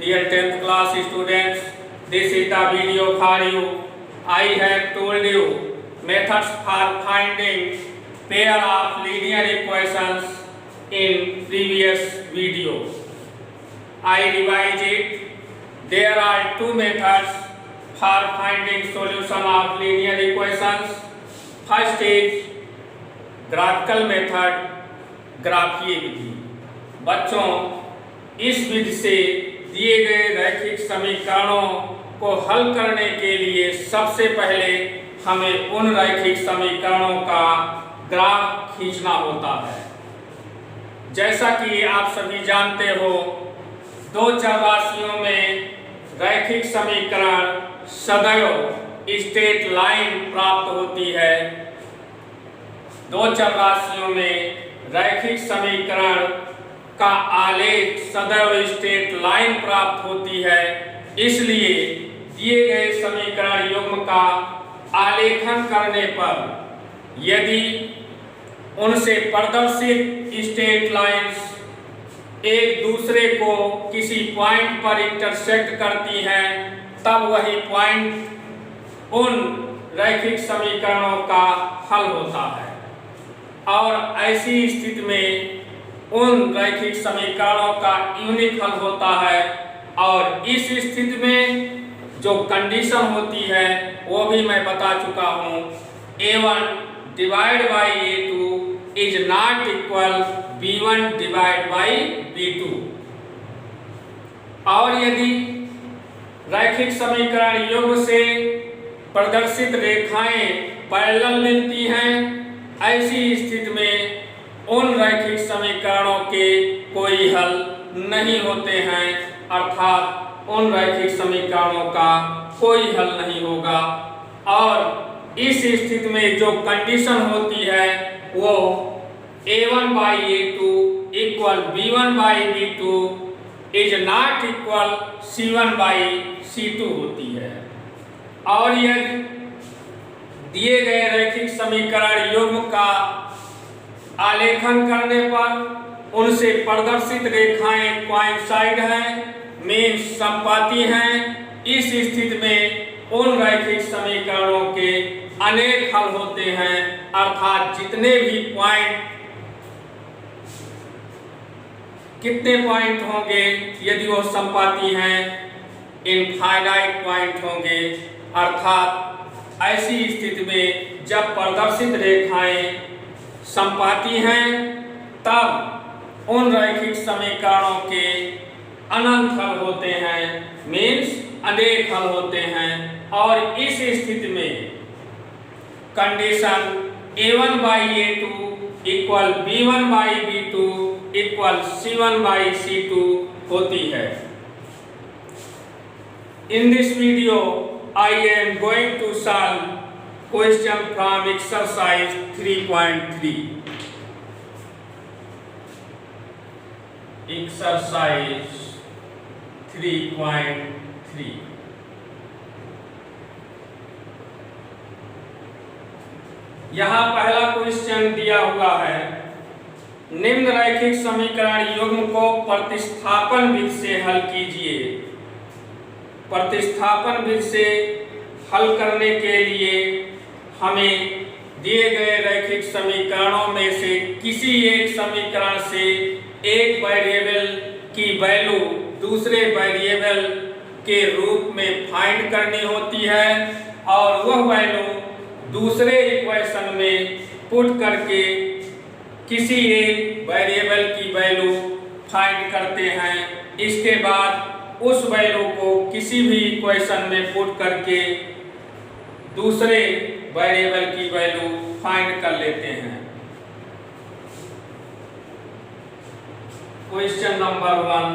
Dear 10th class students, this is the video for you. I have told you methods for finding pair of linear equations in previous video. I revise it. There are two methods for finding solution of linear equations. First is graphical method, ग्राफीय विधि। बच्चों, इस विधि से दिए गए रैखिक समीकरणों को हल करने के लिए सबसे पहले हमें उन रैखिक समीकरणों का ग्राफ खींचना होता है। जैसा कि आप सभी जानते हो, दो चरराशियों में रैखिक समीकरण सदैव स्ट्रेट लाइन प्राप्त होती है। दो चरराशियों में रैखिक समीकरण का आलेख सदैव स्ट्रेट लाइन प्राप्त होती है। इसलिए दिए गए समीकरण युग्म का आलेखन करने पर यदि उनसे प्रदर्शित स्ट्रेट लाइंस एक दूसरे को किसी पॉइंट पर इंटरसेक्ट करती हैं, तब वही पॉइंट उन रैखिक समीकरणों का हल होता है। और ऐसी स्थिति में उन रैखिक समीकरणों का यूनिक हल होता है। और इस स्थिति में जो कंडीशन होती है वो भी मैं बता चुका हूँ। A1 divide by A2 is not equal B1 divide by B2। और यदि रैखिक समीकरण युग्म से प्रदर्शित रेखाएं पैरेलल मिलती हैं, ऐसी स्थिति में उन रैखिक समीकरणों के कोई हल नहीं होते हैं, अर्थात उन रैखिक समीकरणों का कोई हल नहीं होगा। और इस स्थिति में जो कंडीशन होती है वो A1 by A2 equal B1 by B2 is not equal C1 by C2 होती है। और यदि दिए गए रैखिक समीकरण युग्म का आलेखन करने पर उनसे प्रदर्शित रेखाएं कोइंसाइड हैं, मीन्स समपाती हैं, इस स्थिति में उन रैखिक समीकरणों के अनेक हल होते हैं, अर्थात जितने भी पॉइंट कितने पॉइंट होंगे यदि वो समपाती हैं, इनफाइनाइट पॉइंट होंगे। अर्थात ऐसी स्थिति में जब प्रदर्शित रेखाएं समपाती हैं, तब उन रैखिक समीकरणों के अनंत हल होते हैं, मीन्स अनेक हल होते हैं। और इस स्थिति में condition A1 by A2 equal B1 by B2 equal C1 by C2 होती है। In this video, I am going to solve question from exercise 3.3. Exercise 3.3. यहाँ पहला क्वेश्चन दिया हुआ है, निम्न रैखिक समीकरण युग्म को प्रतिस्थापन विधि से हल कीजिए। प्रतिस्थापन विधि से हल करने के लिए हमें दिए गए रैखिक समीकरणों में से किसी एक समीकरण से एक वेरिएबल की वैल्यू दूसरे वेरिएबल के रूप में फाइंड करनी होती है, और वह वैल्यू दूसरे इक्वेशन में पुट करके किसी एक वेरिएबल की वैल्यू फाइंड करते हैं। इसके बाद उस वैल्यू को किसी भी इक्वेशन में पुट करके दूसरे वेरिएबल की वैल्यू फाइंड कर लेते हैं। Question number 1,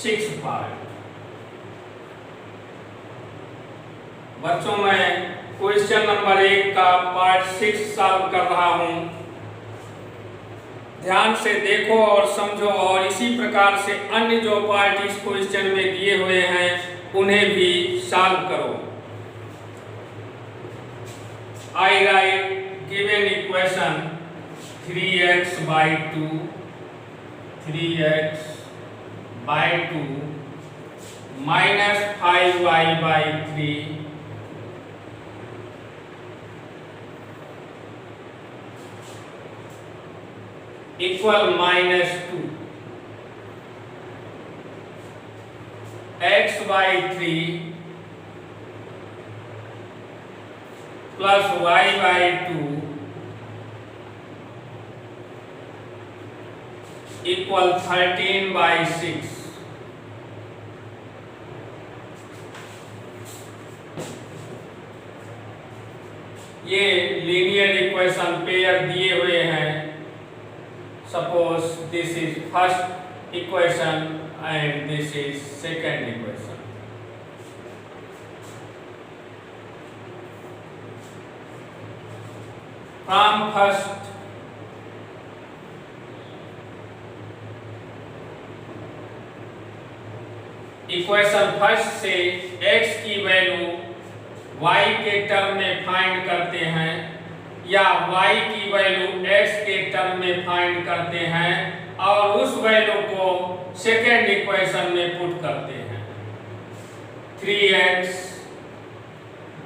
six part. बच्चों, मैं क्वेश्चन नंबर 1 का पार्ट 6 सॉल्व कर रहा हूं। ध्यान से देखो और समझो, और इसी प्रकार से अन्य जो पार्ट इस क्वेश्चन में दिए हुए हैं उन्हें भी सॉल्व करो। I write given equation 3x by 2 3x by 2 minus 5y by 3 equal minus 2 x by 3 plus y by 2 equal 13 by 6. ये लीनियर इक्वेशन पेयर दिए हुए हैं. Suppose this is first equation and this is second equation. From first equation first से x की value y के term में find करते हैं या y की वैल्यू x के टर्म में फाइंड करते हैं और उस वैल्यू को सेकेंड इक्वेशन में पुट करते हैं. 3x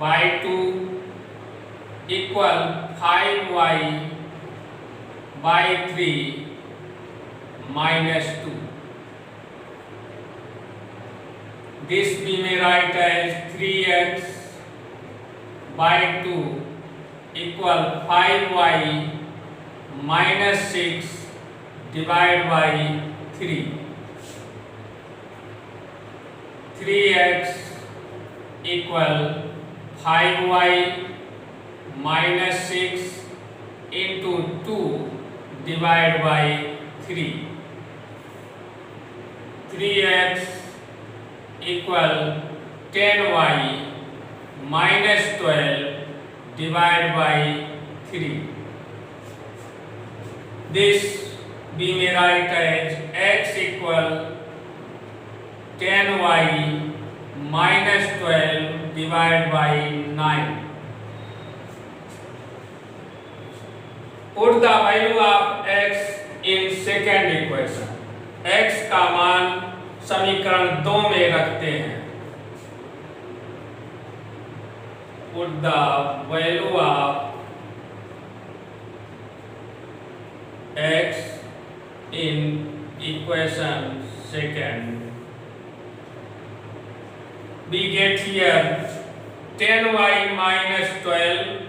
by 2 equal 5y by 3 minus 2. This we may write as 3x by 2 equal 5y minus 6 divided by 3. 3x equal 5y minus 6 into 2 divided by 3. 3x equal 10y minus 12 divided by 3. This we may write as x equal 10y minus 12 divided by 9. Put the value of x in second equation. x का मान समीकरण 2 में रखते हैं. Put the value of x in equation second. We get here 10y minus 12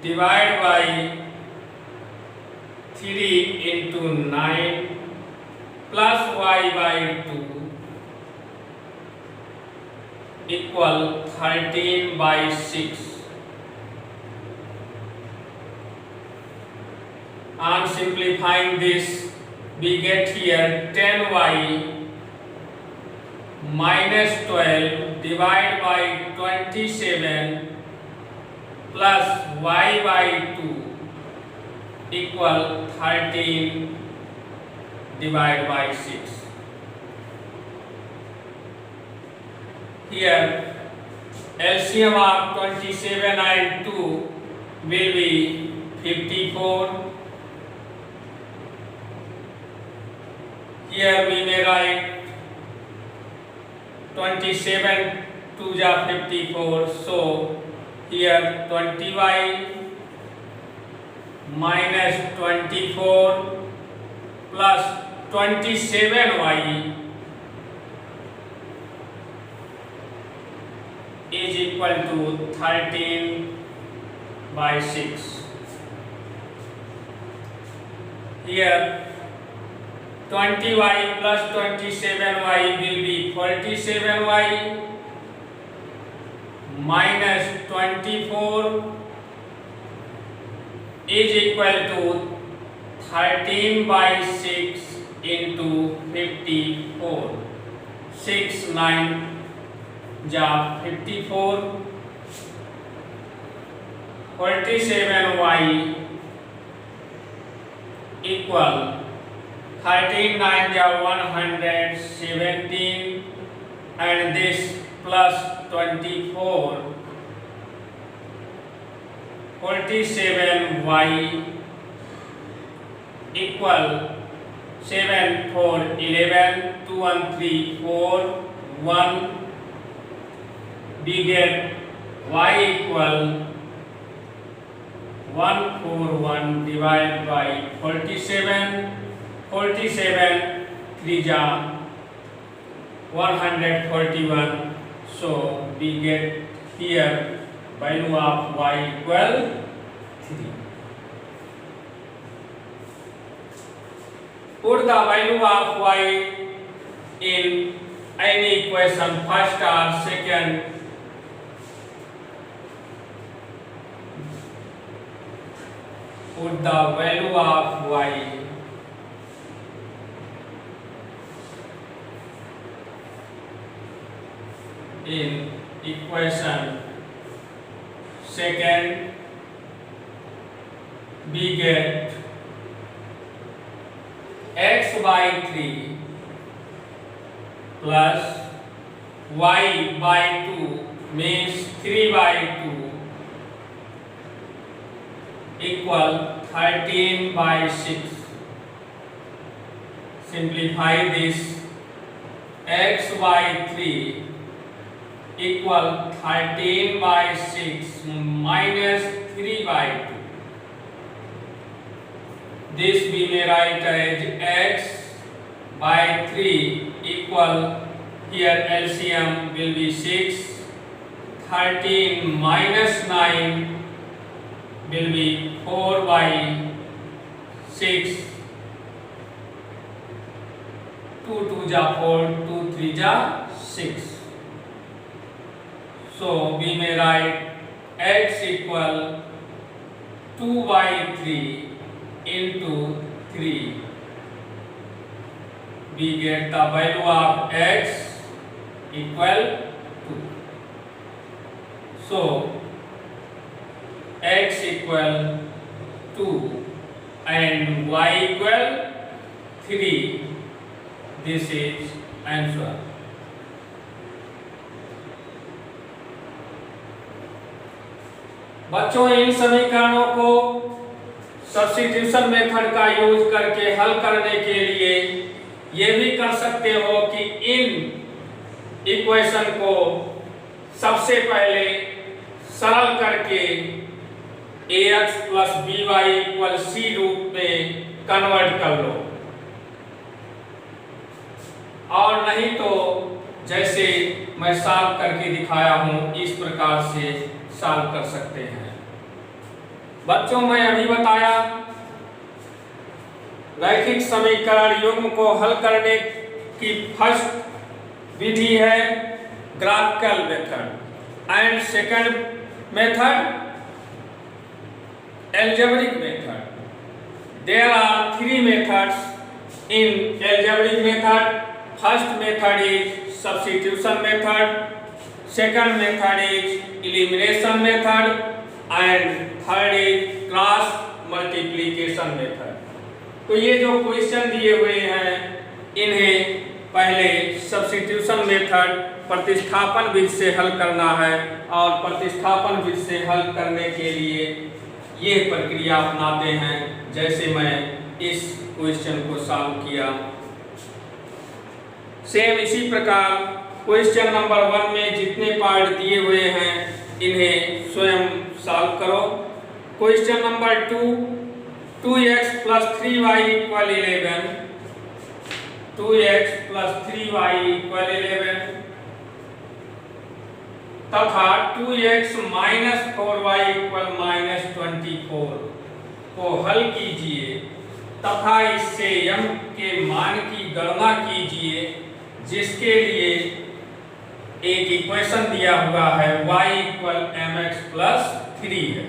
divided by 3 into 9 plus y by 2 equal 13 by 6. On simplifying this, we get here 10y minus 12 divided by 27 plus y by 2 equal 13 divided by 6. Here LCM of 27 and 2 will be 54. Here we may write 27 2 ja 54. So here 20y minus 24 plus 27y is equal to 13 by 6. Here 20y plus 27y will be 47y minus 24 is equal to 13 by 6 into 54. 6 9 ja 54. 47y equal 13 9 ja 117 and this plus 24 47y equal 7 4 11 2 1 3 4 1 we get y equal 141 divided by 47 3 ja 141 so we get here value of y equal 3. Put the value of y in any equation, first or second. Put the value of y in equation second, we get x by 3 plus y by 2 means 3 by 2 equal 13 by 6. Simplify this. X by 3 equal 13 by 6 minus 3 by 2. This we may write as x by 3 equal, here LCM will be 6, 13 minus 9 will be 4 by 6, 2 2 ja 4, 2 3 ja 6. So we may write x equal 2 by 3 into 3. We get the value of x equal 2. So x equal 2 and y equal 3. This is answer. बच्चों इन समीकरणों को substitution method का use करके हल करने के लिए ये भी कर सकते हो कि इन इक्वेशन को सबसे पहले सरल करके ax plus by equal c रूप में कन्वर्ट कर लो, और नहीं तो जैसे मैं सॉल्व करके दिखाया हूं इस प्रकार से सॉल्व कर सकते हैं। बच्चों मैं अभी बताया रैखिक समीकरण युग्म को हल करने की फर्स्ट विधि है graphical method and second method algebraic method. There are three methods in algebraic method. First method is substitution method, second method is elimination method, and third is cross multiplication method. तो ये जो question दिए हुए हैं इन्हें पहले substitution method प्रतिस्थापन विधि से हल करना है, और प्रतिस्थापन विधि से हल करने के लिए ये प्रक्रिया अपनाते हैं जैसे मैं इस क्वेश्चन को सॉल्व किया। सेम इसी प्रकार क्वेश्चन नंबर 1 में जितने पार्ट दिए हुए हैं इन्हें स्वयं सॉल्व करो। Question number 2, 2x plus 3y equal 11, 2x plus 3y equal 11 तथा 2x minus 4y equal minus 24 को हल कीजिए तथा इससे m के मान की गणना कीजिए, जिसके लिए एक इक्वेशन दिया हुआ है y equal mx plus 3 है।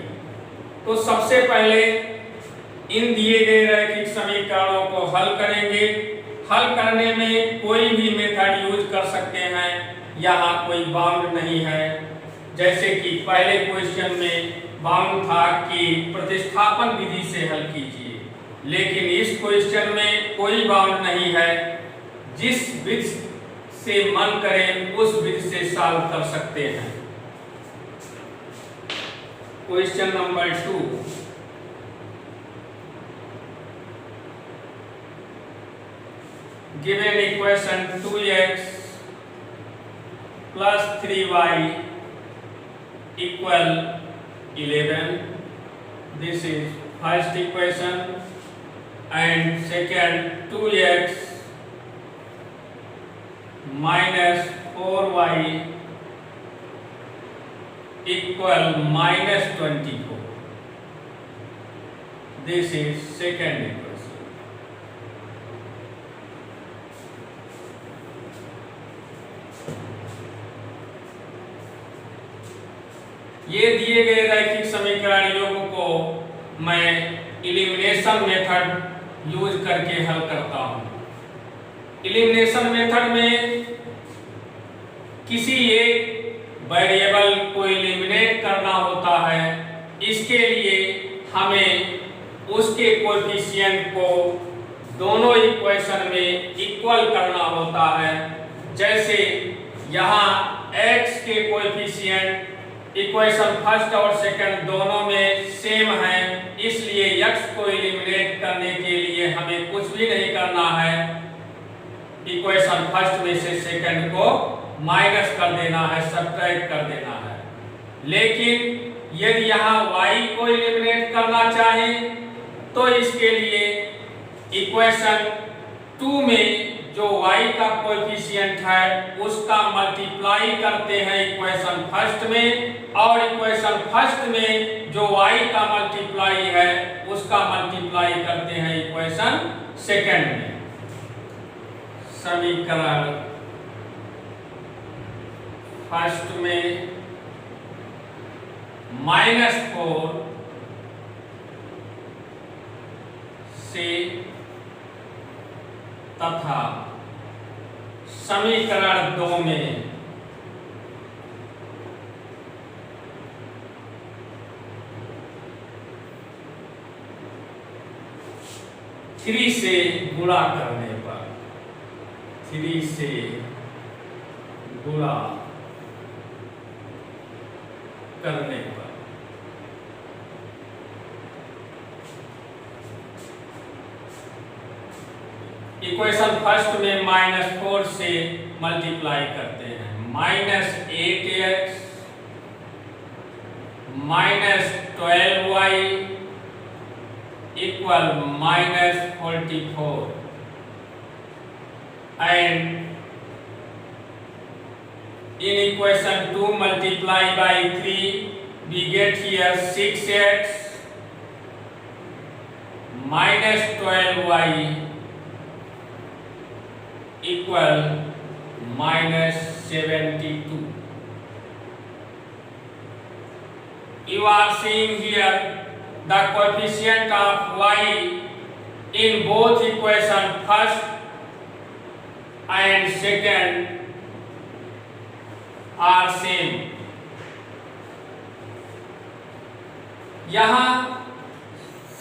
तो सबसे पहले इन दिए गए रैखिक समीकरणों को हल करेंगे। हल करने में कोई भी मेथड यूज कर सकते हैं, यहाँ कोई बाउंड नहीं है। जैसे कि पहले क्वेश्चन में बाउंड था कि प्रतिस्थापन विधि से हल कीजिए, लेकिन इस क्वेश्चन में कोई बाउंड नहीं है। जिस विधि से मन करें उस विधि से सॉल्व कर सकते हैं। Question number 2. Given equation 2x plus 3y equal 11. This is first equation, and second 2x minus 4y equal minus 24. This is second equation. ये दिए गए रैखिक समीकरण योग को मैं एलिमिनेशन मेथड यूज करके हल करता हूँ। एलिमिनेशन मेथड में किसी एक वेरिएबल को एलिमिनेट करना होता है। इसके लिए हमें उसके कोएफिशिएंट को दोनों इक्वेशन में इक्वल करना होता है। जैसे यहाँ x के कोएफिशिएंट इक्वेशन फर्स्ट और सेकंड दोनों में सेम है, इसलिए x को एलिमिनेट करने के लिए हमें कुछ भी नहीं करना है। इक्वेशन फर्स्ट में से सेकंड को माइनस कर देना है, सब्ट्रैक्ट कर देना है। लेकिन यदि यहाँ y को एलिमिनेट करना चाहें तो इसके लिए इक्वेशन 2 में जो y का कोएफिशिएंट है उसका मल्टीप्लाई करते हैं इक्वेशन फर्स्ट में, और इक्वेशन फर्स्ट में जो y का मल्टीप्लाई है उसका मल्टीप्लाई करते हैं इक्वेशन सेकंड में। समीकरण फर्स्ट में -4 से तथा समीकरण 2 में थ्री से गुणा करने पर, 3 से गुणा करने पर इक्वेशन फर्स्ट में -4 से मल्टीप्लाई करते हैं। -8x -12y equal -44, and in equation 2 multiply by 3 we get here 6x -12y equal -72. You are seeing here the coefficient of y in both equation first and second are same. यहाँ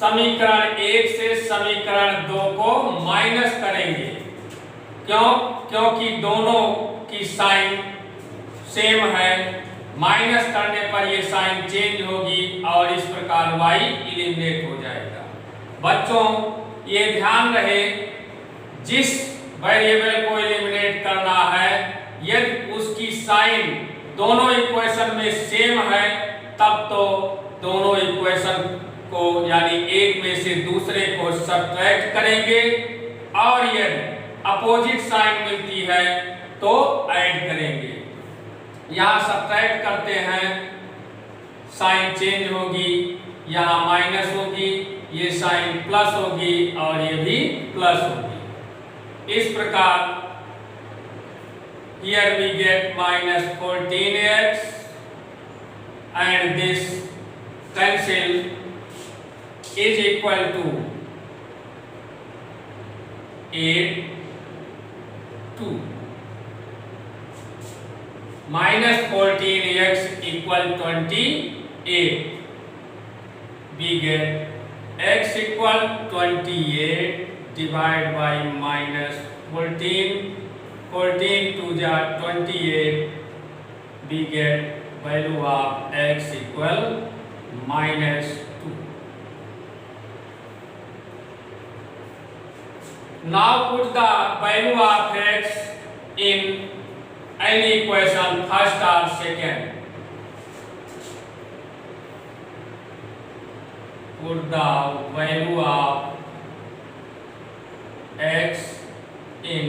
समीकरण 1 से समीकरण 2 को minus करेंगे। क्योंकि दोनों की sign same है। माइनस करने पर ये साइन चेंज होगी और इस प्रकार y एलिमिनेट हो जाएगा। बच्चों ये ध्यान रहे, जिस वेरिएबल को एलिमिनेट करना है यदि उसकी साइन दोनों इक्वेशन में सेम है तब तो दोनों इक्वेशन को यानी एक में से दूसरे को सब्ट्रैक्ट करेंगे, और यदि अपोजिट साइन मिलती है तो ऐड करेंगे। यहाँ सब्ट्रैक्ट करते हैं, साइन चेंज होगी, यहाँ माइनस होगी, ये साइन प्लस होगी और ये भी प्लस होगी। इस प्रकार here we get -14x and this cancel is equal to 8 2 -14x equal 28. We get x equal 28 divided by -14. 14 to the 28. We get value of x equal -2. Now put the value of x in any equation, first or second. Put the value of x in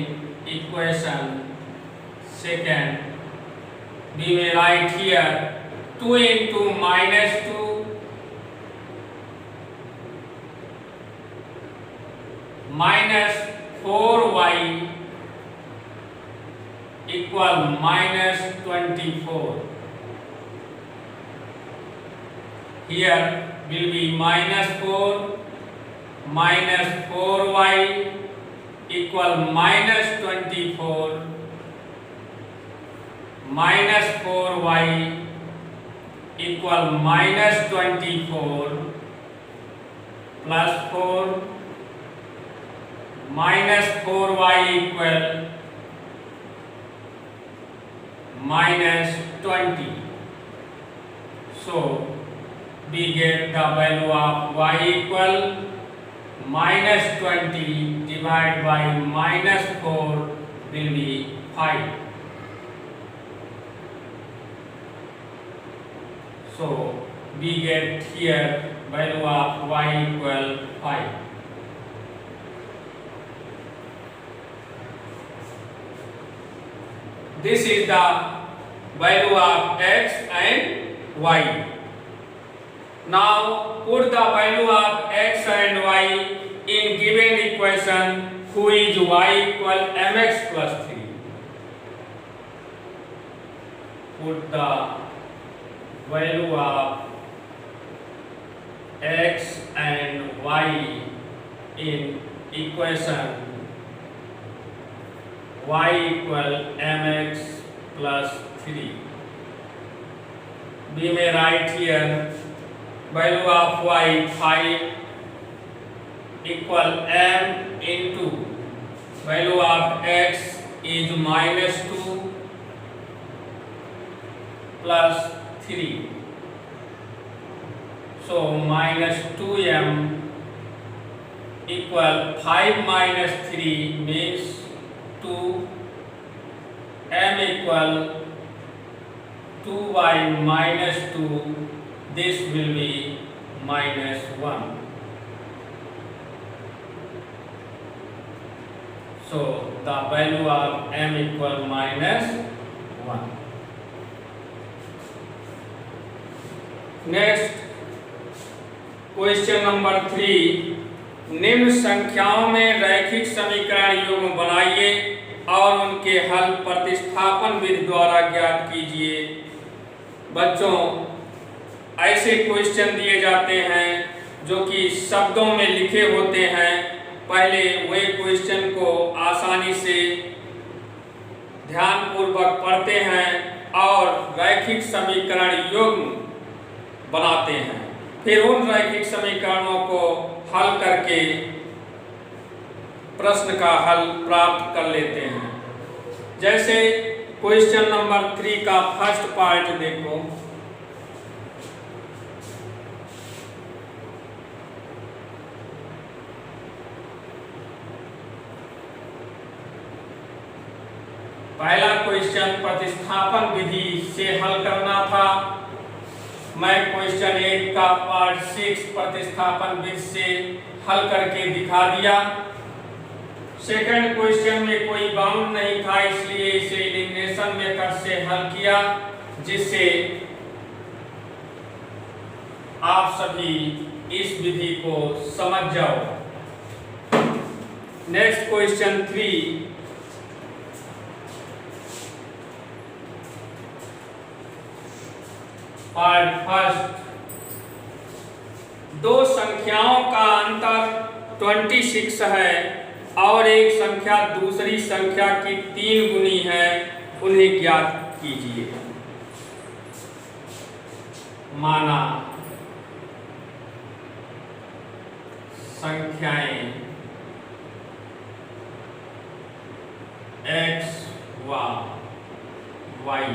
equation second. We may write here 2 into -2 minus 4y equal -24. Here will be -4 minus 4y equal -24 minus 4y equal -24 plus 4 minus 4y equal -20. So we get the value of y equal -20 divided by -4 will be 5. So we get here value of y equal 5. This is the value of x and y. Now put the value of x and y in given equation, who is y equal mx plus 3. Put the value of x and y in equation y equal mx plus 3. We may write here value of y 5 equal m into value of x is -2 plus 3. So -2m equal 5 minus 3 means 2. M equal 2y minus 2. This will be -1. So the value of m equal -1. Next question number 3, निम्न संख्याओं में रैखिक समीकरण युग्म बनाइए और उनके हल प्रतिस्थापन विधि द्वारा ज्ञात कीजिए। बच्चों, ऐसे क्वेश्चन दिए जाते हैं जो कि शब्दों में लिखे होते हैं। पहले वे क्वेश्चन को आसानी से ध्यानपूर्वक पढ़ते हैं और रैखिक समीकरण युग्म बनाते हैं। फिर उन रैखिक समीकरणों को हल करके प्रश्न का हल प्राप्त कर लेते हैं। जैसे क्वेश्चन नंबर 3 का फर्स्ट पार्ट देखो। पहला क्वेश्चन प्रतिस्थापन विधि से हल करना था। मैं क्वेश्चन 1 का पार्ट 6 प्रतिस्थापन विधि से हल करके दिखा दिया। सेकंड क्वेश्चन में कोई बाउंड नहीं था, इसलिए इसे एलिमिनेशन मेथड से हल किया, जिससे आप सभी इस विधि को समझ जाओ। Next question 3, part first. दो संख्याओं का अंतर 26 है और एक संख्या दूसरी संख्या की 3 गुनी है, उन्हें ज्ञात कीजिए। माना संख्याएं x व y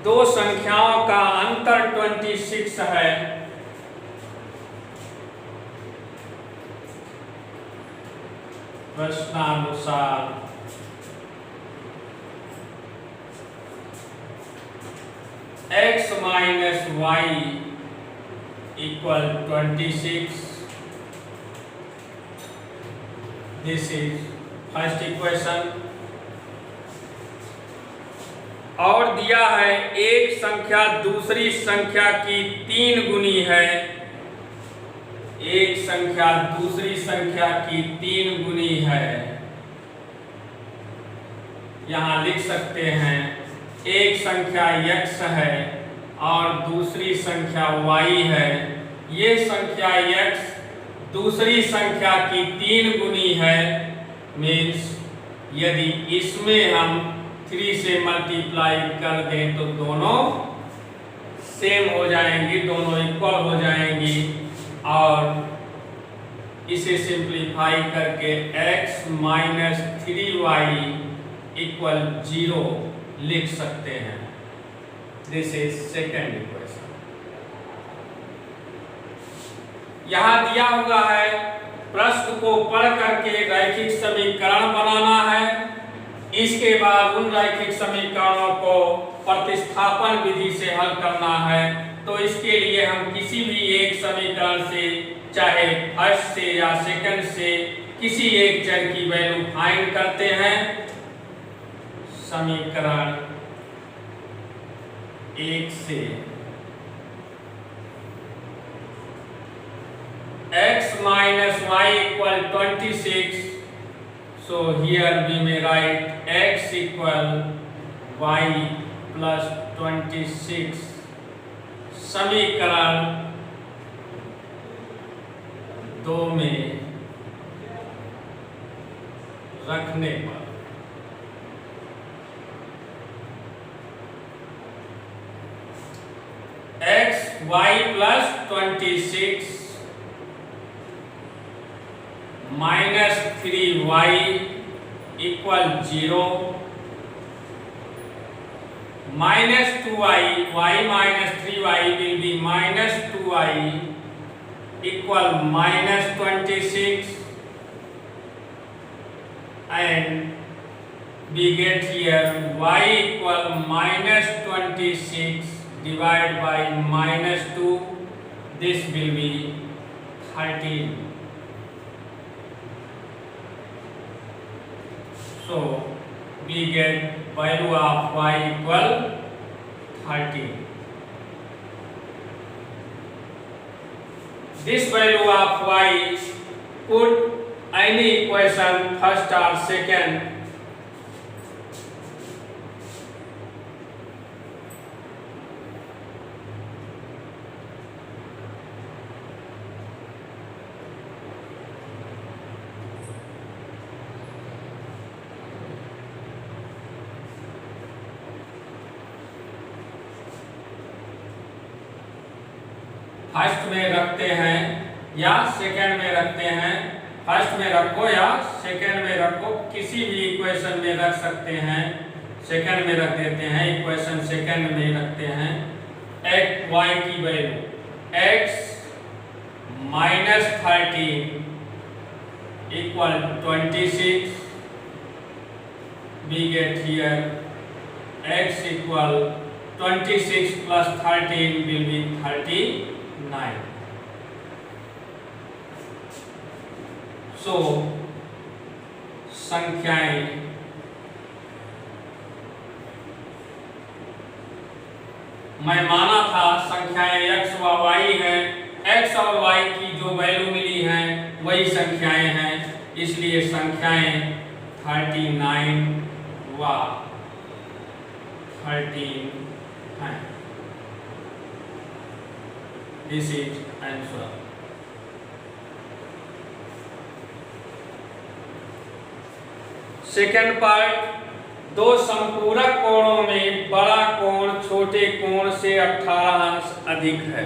दो संख्याओं का अंतर 26 है, प्रश्नानुसार x minus y equal 26. This is first equation. और दिया है एक संख्या दूसरी संख्या की 3 गुनी है, एक संख्या दूसरी संख्या की 3 गुनी है। यहां लिख सकते हैं एक संख्या x है और दूसरी संख्या y है। ये संख्या x दूसरी संख्या की 3 गुनी है, मीन्स यदि इसमें हम 3 से मल्टीप्लाई कर दें तो दोनों सेम हो जाएंगी, दोनों इक्वल हो जाएंगी। और इसे सिंप्लीफाई करके x माइनस 3y इक्वल 0 लिख सकते हैं। This is second equation. यहां दिया हुआ है प्रश्न को पढ़ करके रैखिक समीकरण बनाना है। इसके बाद उन रैखिक समीकरणों को प्रतिस्थापन विधि से हल करना है। तो इसके लिए हम किसी भी एक समीकरण से, चाहे फर्स्ट से या सेकंड से, किसी एक चर की वैल्यू फाइंड करते हैं। समीकरण 1 से x minus y equal 26. So here we may write x equal y plus 26. समीकरण 2 में रखने पर x y plus 26 minus 3y equal 0, minus 2y, y minus 3y will be minus 2y equal minus 26, and we get here y equal minus 26 divided by minus 2, this will be 13. So we get value of y equal 13. This value of y, put any equation first or second, first में रखते हैं या second में रखते हैं। First में रखो या सेकंड में रखो, किसी भी इक्वेशन में रख सकते हैं। सेकंड में रख देते हैं, इक्वेशन सेकंड में रखते हैं। x y की value x minus 13 equal 26, we get here x equal 26 plus 13 will be 39. So संख्याएं मैं माना था संख्याएं x व y हैं, x और y की जो वैल्यू मिली है वही संख्याएं हैं, इसलिए संख्याएं 39 व 13 हैं। This is answer. Second part, दो संपूरक कोणों में बड़ा कोण छोटे कोण से 18 अंश अधिक है।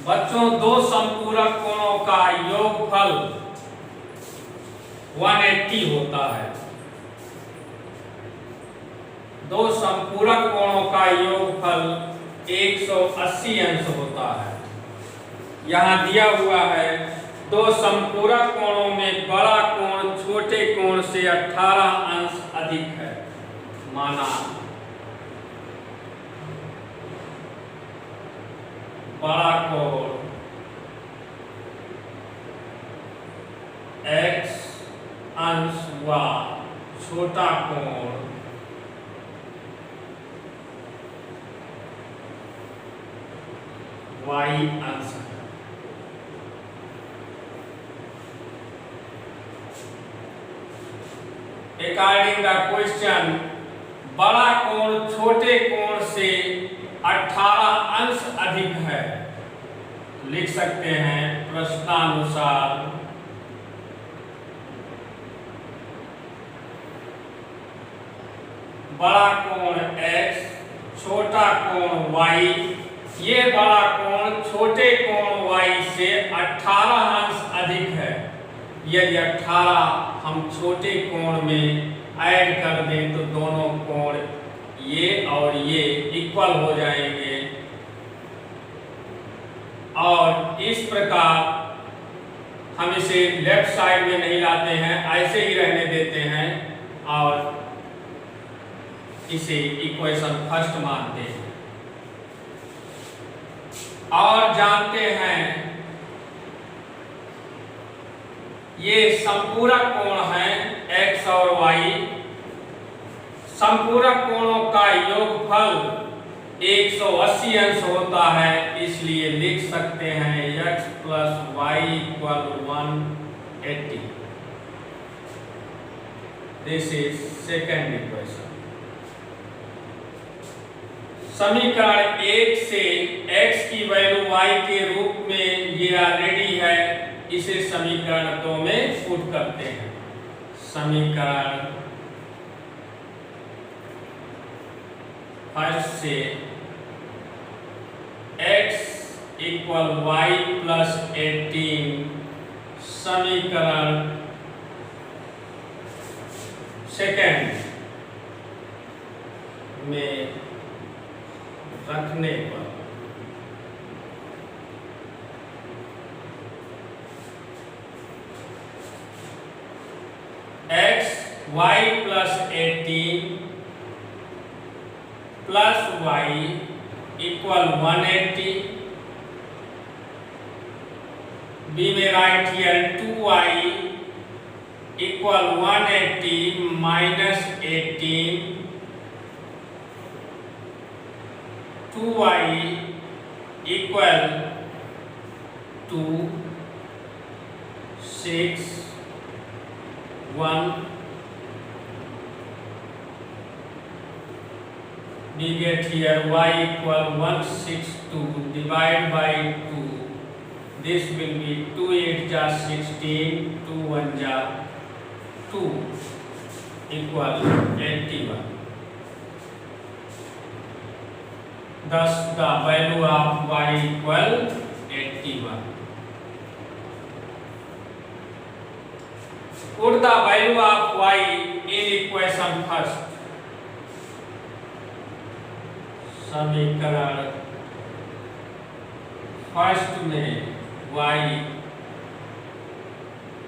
बच्चों, दो संपूरक कोणों का योगफल 180 होता है। दो संपूरक कोणों का योगफल 180 अंश होता है। यहाँ दिया हुआ है दो संपूरक कोणों में बड़ा कोण छोटे कोण से 18 अंश अधिक है। माना बड़ा कोण x अंश y, छोटा कोण y अंश है। According the question, बड़ा कोण छोटे कोण से 18 अंश अधिक है। लिख सकते हैं प्रश्नानुसार बड़ा कोण x, छोटा कोण y, ये बड़ा कोण छोटे कोण y से 18 अंश अधिक है। यदि 18 हम छोटे कोण में ऐड कर दें तो दोनों कोण ये और ये इक्वल हो जाएंगे, और इस प्रकार हम इसे लेफ्ट साइड में नहीं लाते हैं, ऐसे ही रहने देते हैं और इसे इक्वेशन फर्स्ट मानते हैं। और जानते हैं ये संपूरक कोण है x और y। संपूरक कोणों का योगफल 180 अंश होता है, इसलिए लिख सकते हैं x + y = 180। This is second equation. समीकरण 1 से x की वैल्यू y के रूप में ये ऑलरेडी है, इसे समीकरण 2 में पुट करते हैं। समीकरण फर्स्ट से x = y + 18, समीकरण सेकेंड में रखने पर x y + 18 plus y equal 180. B may write here 2y equal 180 minus 18. 2y equal 2, 6, 1. We get here y equal 162 divide by 2. This will be 2 8 ja 16, 2 1 ja 2 equal 81. Thus the value of y equal 81. Put the value of y in equation first. समीकरण first में y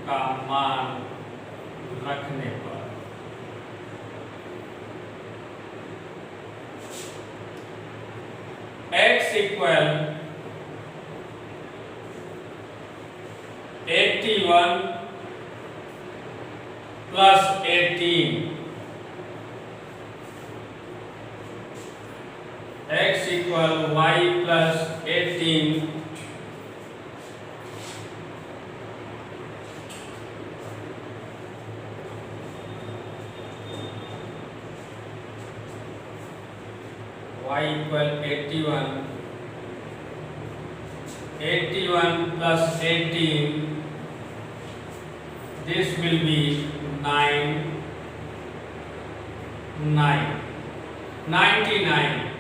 का मान रखने पर x equal 81 plus 18. X equal y plus 18 y equal 81. 81 plus 18, this will be 9, 99.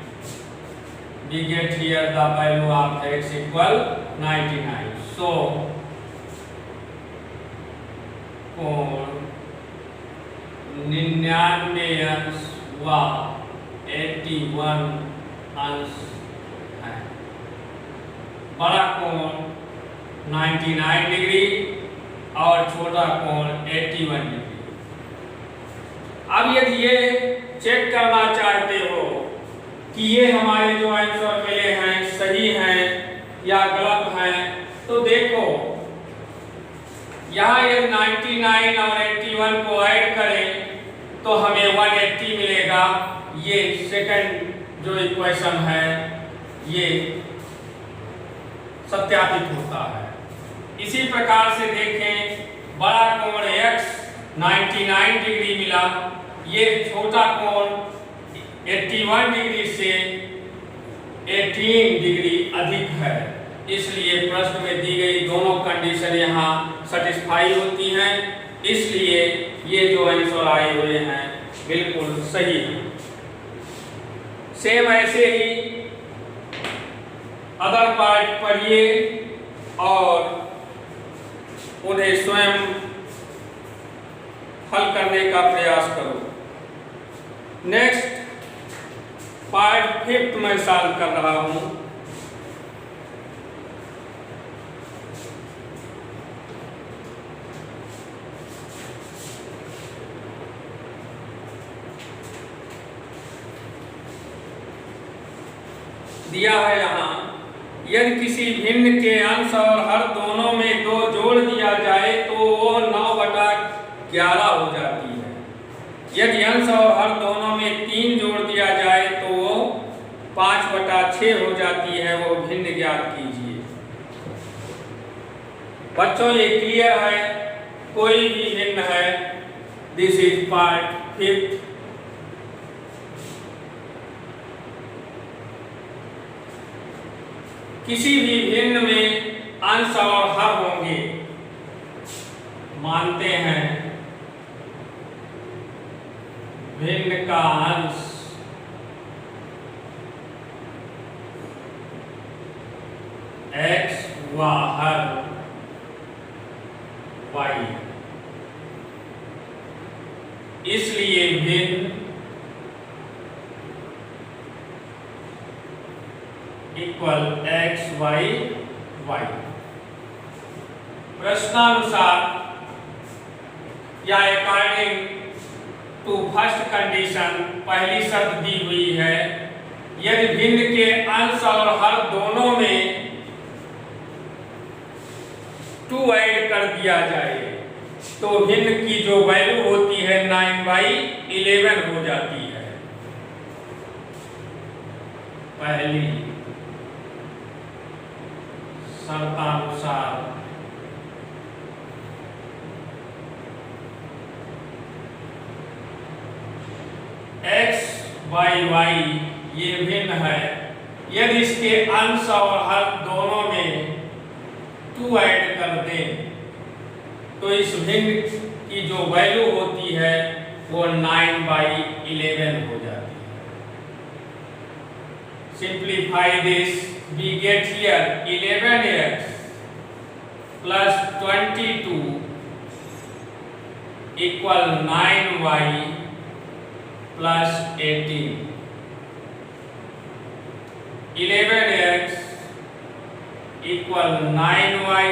We get here the value of x equal 99. So कोण 99 अंश व 81 अंश है। बड़ा कोण 99 डिग्री और छोटा कोण 81 डिग्री। अब यदि ये चेक करना चाहते हो कि ये हमारे जो आंसर मिले हैं सही हैं या गलत हैं, तो देखो यहाँ ये 99 और 81 को ऐड करें तो हमें 180 मिलेगा। ये सेकंड जो इक्वेशन है ये सत्यापित होता है। इसी प्रकार से देखें, बड़ा कोण x 99 डिग्री मिला, ये छोटा कोण 81 डिग्री से 18 डिग्री अधिक है, इसलिए प्रश्न में दी गई दोनों कंडीशन यहाँ सेटिस्फाई होती हैं, इसलिए ये जो आंसर आए हुए हैं बिल्कुल सही है। सेम ऐसे ही अदर पार्ट पढ़िए और उन्हें स्वयं हल करने का प्रयास करो। नेक्स्ट पार्ट 5 मैं सॉल्व कर रहा हूं। दिया है यहाँ, यदि किसी भिन्न के अंश और हर दोनों में 2 जोड़ दिया जाए तो वो 9/11 हो जाती है। यदि अंश और हर दोनों में 3 जोड़ दिया जाए तो वो 5/6 हो जाती है। वो भिन्न ज्ञात कीजिए। बच्चों ये क्लियर है, कोई भी भिन्न है। This is part 5। किसी भी भिन्न में अंश और हर होंगे, मानते हैं भिन्न का अंश x व हर y, इसलिए भिन्न इक्वल x y y। प्रश्नानुसार या अकॉर्डिंग टू फर्स्ट कंडीशन, पहली शर्त दी हुई है, यदि भिन्न के अंश और हर दोनों में 2 ऐड कर दिया जाए तो भिन्न की जो वैल्यू होती है 9/11 हो जाती है। पहली शर्तानुसार x y y ये भिन्न है, यदि इसके अंश और हर दोनों में 2 ऐड कर दें तो इस भिन्न की जो वैल्यू होती है वो 9/11 हो जाती है। Simplify this, we get here 11x plus 22 equal 9y plus 18. 11x equal 9y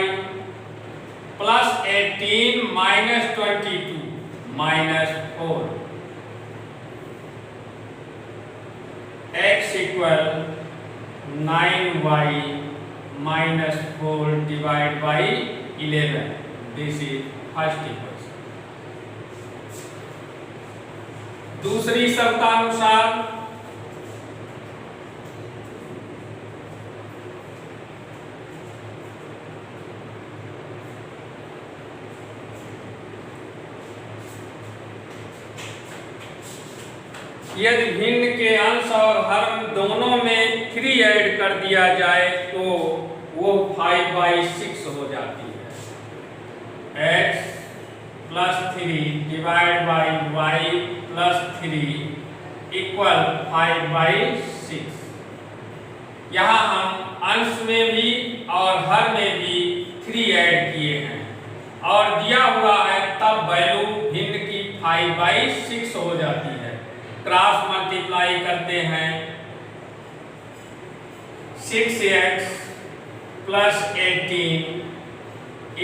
plus 18 minus 22 minus 4. X equal 9y minus 4 divided by 11. This is first equation. दूसरी शर्तानुसार यदि भिन्न के अंश और हर दोनों में 3 ऐड कर दिया जाए तो वो 5/6 हो जाती है। x plus 3 divided by y plus 3 equal 5/6। यहाँ हम अंश में भी और हर में भी 3 ऐड किए हैं और दिया हुआ है तब मतलब वैल्यू भिन्न की 5/6 हो जाती है। क्रॉस मल्टीप्लाई करते हैं 6x plus 18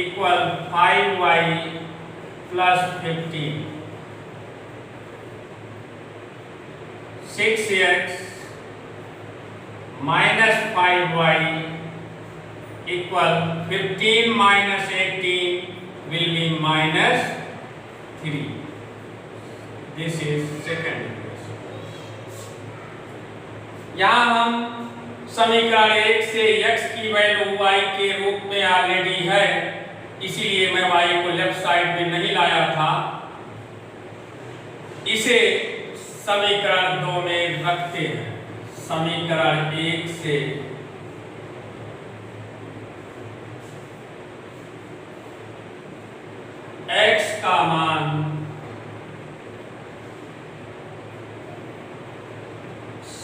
equal 5y plus 15। 6x minus 5y equal 15 minus 18 will be minus 3. This is second equation. यहाँ हम समीकरण 1 से x की वैल्यू y के रूप में ऑलरेडी है, इसीलिए मैं y को लेफ्ट साइड में नहीं लाया था। इसे समीकरण 2 में रखते हैं। समीकरण 1 से x का मान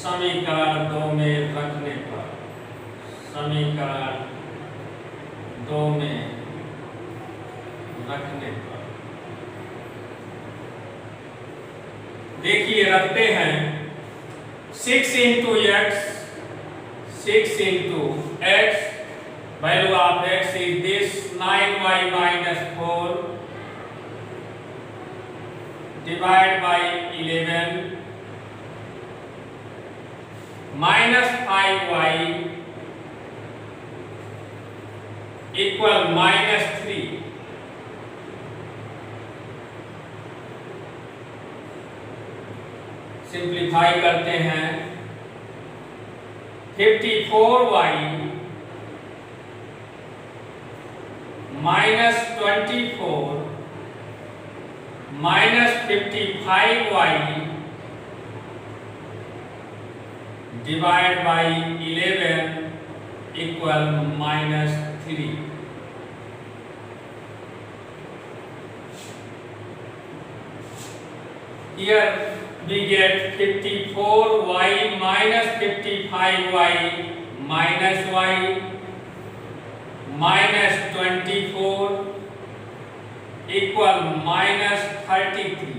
समीकरण 2 में रखने पर, समीकरण 2 में रखने पर देखिए रखते हैं 6 into x, 6 into x, value of x is this 9y minus 4 divide by 11 minus 5y equal minus 3। Simplify करते हैं 54y minus 24 minus 55y divide by 11 equal minus 3। Here we get 54y minus 55y minus y minus 24 equal minus 33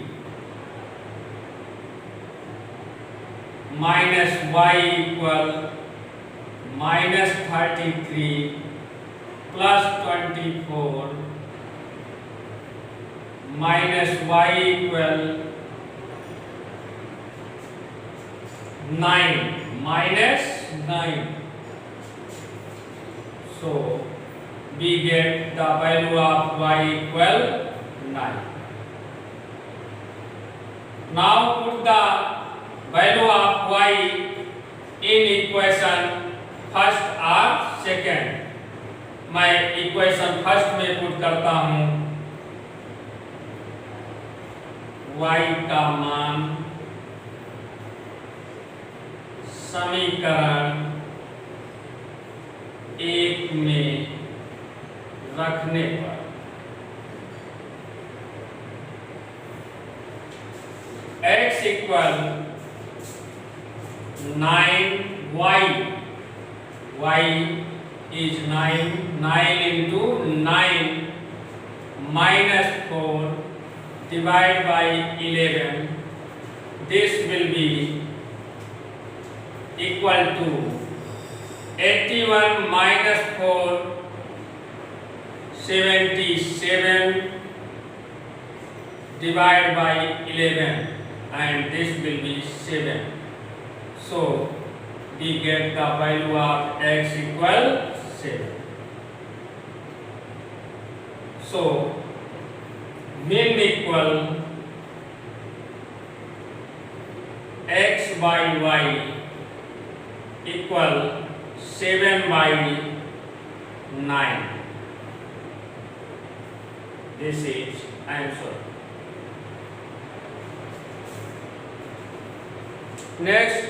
minus y equal minus 33 plus 24 minus y equal 9 minus 9. So we get the value of y equal 9. Now put the value of y in equation first or second. मैं equation first में put करता हूँ y का मान समीकरण 1 में रखने पर x equal 9y, y is 9, 9 into 9 minus 4 divided by 11. This will be equal to 81 minus 4 77 divided by 11 and this will be 7. So we get the value of x equal 7. So min equal x by y equal 7 by 9. This is answer. Next,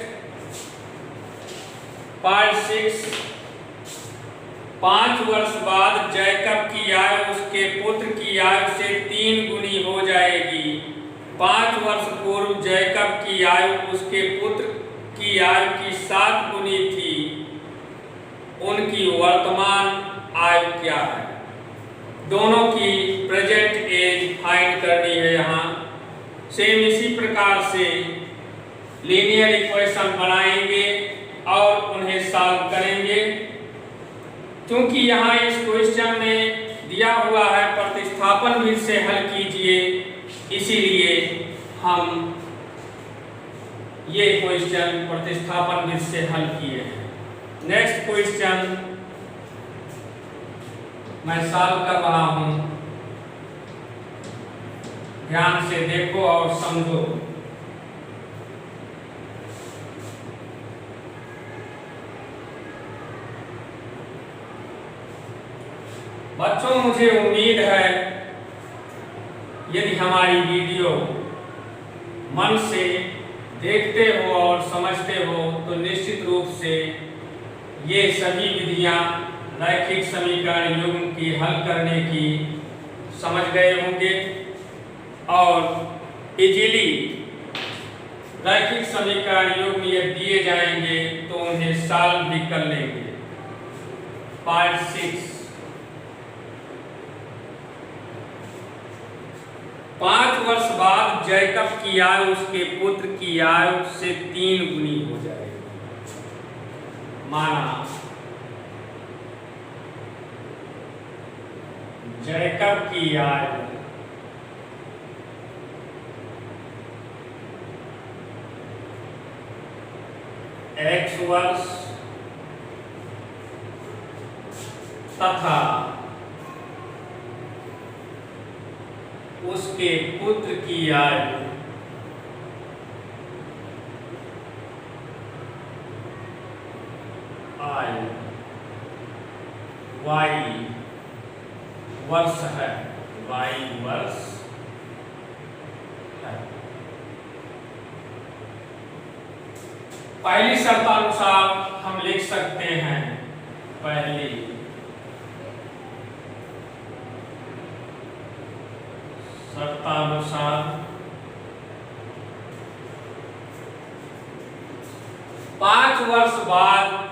part 6. 5 वर्ष बाद Jacob की आयु उसके पुत्र की आयु से 3 गुनी हो जाएगी। 5 वर्ष पूर्व जैकब की आयु उसके पुत्र की आयु की 7 गुनी थी। उनकी वर्तमान आयु क्या है? दोनों की प्रेजेंट एज फाइंड करनी है। यहाँ सेम इसी प्रकार से लीनियर इक्वेशन बनाएंगे और उन्हें सॉल्व करेंगे। क्योंकि यहाँ इस क्वेश्चन में दिया हुआ है प्रतिस्थापन विधि से हल कीजिए, इसीलिए हम ये क्वेश्चन प्रतिस्थापन विधि से हल किए हैं। नेक्स्ट क्वेश्चन मैं सॉल्व कर रहा हूं, ध्यान से देखो और समझो। बच्चों, मुझे उम्मीद है यदि हमारी वीडियो मन से देखते हो और समझते हो तो निश्चित रूप से ये सभी विधियां रैखिक समीकरण युग्म की हल करने की समझ गए होंगे और इजीली रैखिक समीकरण युग्म ये दिए जाएंगे तो उन्हें सॉल्व भी कर लेंगे। पार्ट 6, 5 वर्ष बाद जैकब की आयु उसके पुत्र की आयु से 3 गुनी हो जाएगी। माना जैकब की आयु x वर्ष तथा उसके पुत्र की आयु y वर्ष है, y वर्ष है। पहली शर्तानुसार हम लिख सकते हैं, पहली शर्तानुसार 5 वर्ष बाद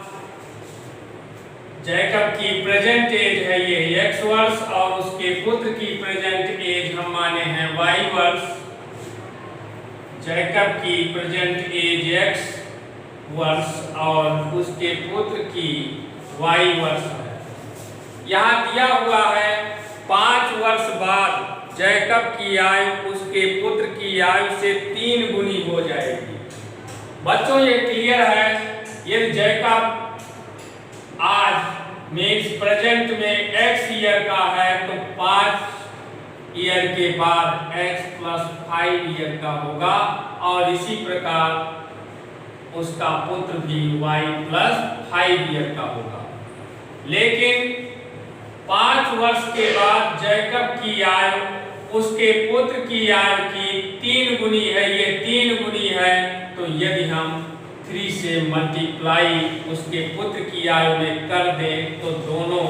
जैकब की प्रेजेंट एज है ये x वर्ष और उसके पुत्र की प्रेजेंट एज हम माने हैं y वर्ष। जैकब की प्रेजेंट एज x वर्ष और उसके पुत्र की y वर्ष है। यहाँ दिया हुआ है 5 वर्ष बाद जैकब की आयु उसके पुत्र की आयु से 3 गुनी हो जाएगी। बच्चों, ये क्लियर है। यदि जैकब आज मीन्स प्रेजेंट में x ईयर का है तो 5 ईयर के बाद x + 5 ईयर का होगा और इसी प्रकार उसका पुत्र भी y + 5 ईयर का होगा। लेकिन 5 वर्ष के बाद जैकब की आयु उसके पुत्र की आयु की 3 गुनी है, ये 3 गुनी है। तो यदि हम 3 से मल्टीप्लाई उसके पुत्र की आयु में कर दें तो दोनों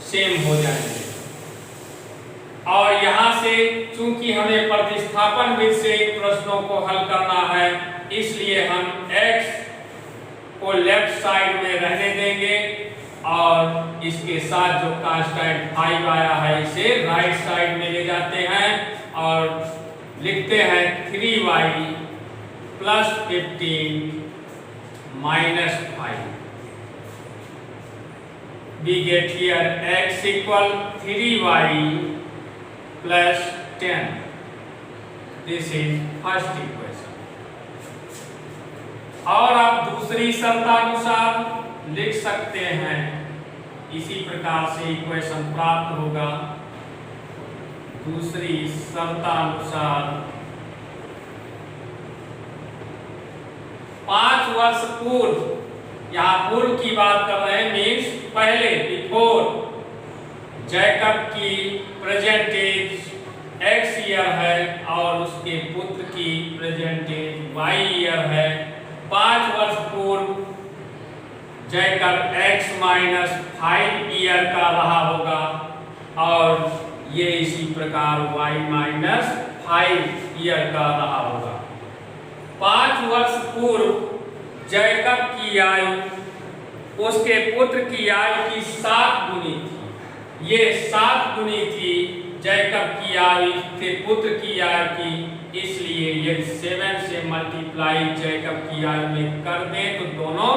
सेम हो जाएंगे। और यहाँ से चूंकि हमें प्रतिस्थापन विधि से प्रश्नों को हल करना है, इसलिए हम x को लेफ्ट साइड में रहने देंगे और इसके साथ जो कांस्टेंट 5 आया है इसे राइट साइड में ले जाते हैं और लिखते हैं 3y + 15 - 5। We get here x = 3y + 10. This is first equation. और आप दूसरी शर्तानुसार लिख सकते हैं, इसी प्रकार से इक्वेशन प्राप्त होगा। दूसरी शर्तानुसार 5 वर्ष पूर्व, यहाँ पूर्व की बात कर रहे हैं, मीन्स पहले, बिफोर जैकब की प्रेजेंट एज x ईयर है और उसके पुत्र की प्रेजेंट एज y ईयर है। 5 वर्ष पूर्व जैकब x - 5 ईयर का रहा होगा और ये इसी प्रकार y - 5 ईयर का रहा होगा। 5 वर्ष पूर्व जैकब की आयु उसके पुत्र की आयु की 7 गुनी थी। ये 7 गुनी थी जैकब की आयु फिर पुत्र की आयु की, इसलिए यदि 7 से मल्टीप्लाई जैकब की आयु में कर दें तो दोनों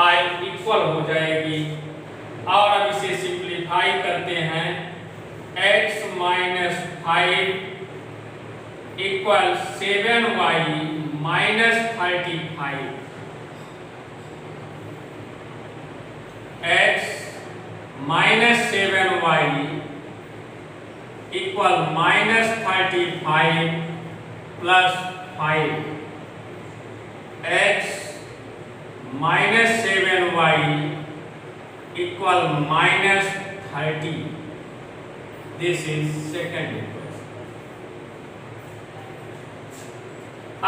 आयु इक्वल हो जाएगी। और अब इसे सिंप्लीफाई करते हैं, x minus 5 equal 7y minus 35, x minus 7y equal minus 35 plus 5, x minus 7y equal minus 30। This is second equation.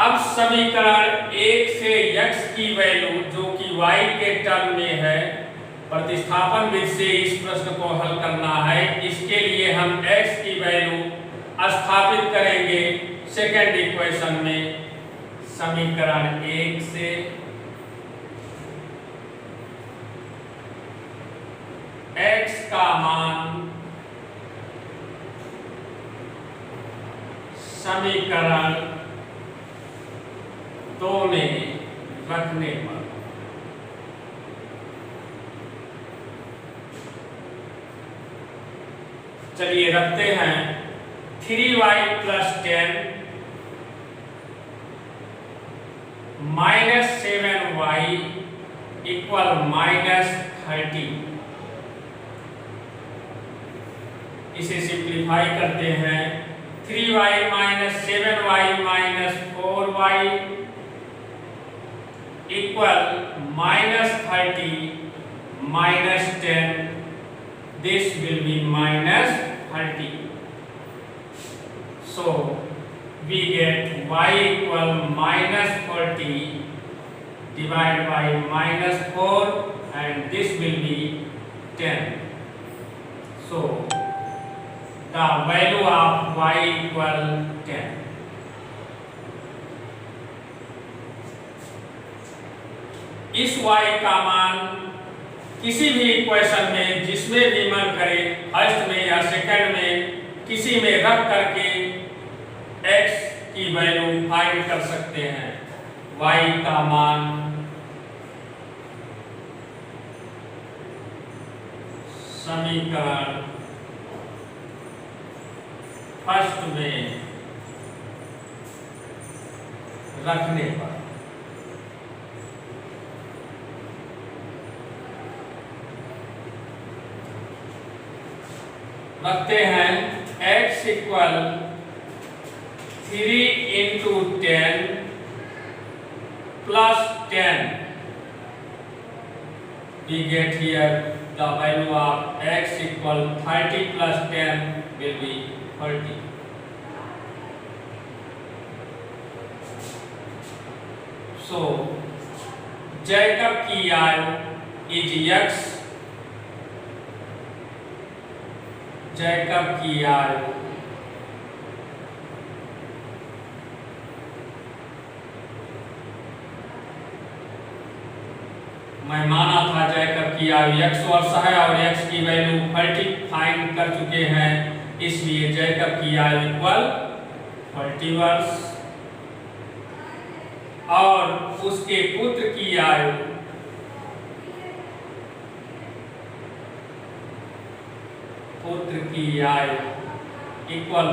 अब समीकरण 1 से x की वैल्यू जो कि y के टर्म में है, प्रतिस्थापन विधि से इस प्रश्न को हल करना है। इसके लिए हम x की वैल्यू स्थापित करेंगे सेकेंड इक्वेशन में। समीकरण 1 से x का मान समीकरण 2 में रखने पर चलिए रखते हैं 3y plus 10 minus 7y equal minus 30। इसे सिंप्लीफाई करते हैं, 3y minus 7y minus 4y equal minus 30 minus 10। This will be minus 30. So we get y equal minus 40 divided by minus 4 and this will be 10. So the value of y equal 10. इस y का मान किसी भी equation में जिसमें भी मन करे, फर्स्ट में या सेकंड में, किसी में रख करके x की वैल्यू फाइंड कर सकते हैं। y का मान समीकरण फर्स्ट में रखने पर रखते हैं x equal 3 into 10 plus 10. We get here the value of x equal 30 plus 10 will be 30. So Jacob की आयु is x, जैकब की आयु मैं माना था जैकब की आयु 100 वर्ष है और x की वैल्यू 30 फाइंड कर चुके हैं, इसलिए जैकब की आयु इक्वल 40 वर्ष और उसके पुत्र की आयु इक्वल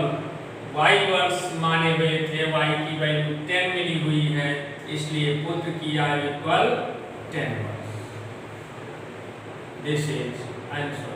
y वर्ष माने हुए थे, y की वैल्यू 10 मिली हुई है, इसलिए पुत्र की आयु इक्वल 10 वर्ष। This is answer.